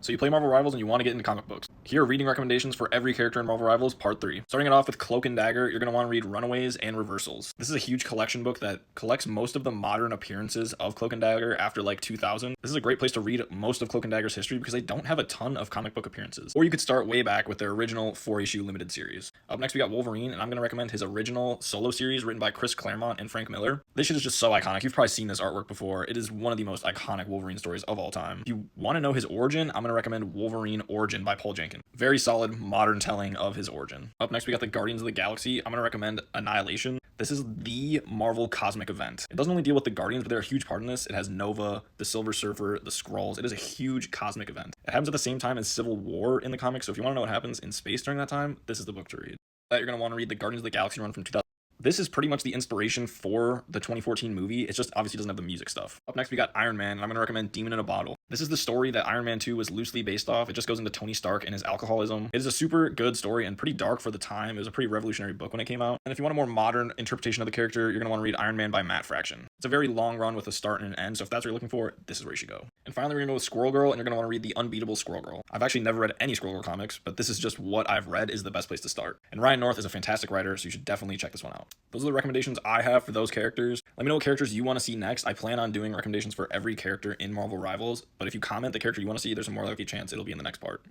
So you play Marvel Rivals and you want to get into comic books. Here are reading recommendations for every character in Marvel Rivals, Part 3. Starting it off with Cloak and Dagger, you're going to want to read Runaways and Reversals. This is a huge collection book that collects most of the modern appearances of Cloak and Dagger after like 2000. This is a great place to read most of Cloak and Dagger's history because they don't have a ton of comic book appearances. Or you could start way back with their original 4-issue limited series. Up next we got Wolverine, and I'm going to recommend his original solo series written by Chris Claremont and Frank Miller. This shit is just so iconic. You've probably seen this artwork before. It is one of the most iconic Wolverine stories of all time. If you want to know his origin, I'm going to recommend Wolverine Origin by Paul Jenkins. Very solid modern telling of his origin. Up next we got the Guardians of the Galaxy. I'm going to recommend Annihilation. This is the Marvel cosmic event. It doesn't only deal with the Guardians, but they're a huge part in this. It has Nova, the Silver Surfer, the Skrulls. It is a huge cosmic event. It happens at the same time as Civil War in the comics, so if you want to know what happens in space during that time, this is the book to read. You're going to want to read the Guardians of the Galaxy run from 2000. This is pretty much the inspiration for the 2014 movie. It just obviously doesn't have the music stuff. Up next, we got Iron Man, and I'm going to recommend Demon in a Bottle. This is the story that Iron Man 2 was loosely based off. It just goes into Tony Stark and his alcoholism. It is a super good story and pretty dark for the time. It was a pretty revolutionary book when it came out. And if you want a more modern interpretation of the character, you're going to want to read Iron Man by Matt Fraction. It's a very long run with a start and an end, so if that's what you're looking for, this is where you should go. And finally, we're going to go with Squirrel Girl, and you're going to want to read The Unbeatable Squirrel Girl. I've actually never read any Squirrel Girl comics, but this is just what I've read is the best place to start. And Ryan North is a fantastic writer, so you should definitely check this one out. Those are the recommendations I have for those characters. Let me know what characters you want to see next. I plan on doing recommendations for every character in Marvel Rivals, but if you comment the character you want to see, there's a more likely chance it'll be in the next part.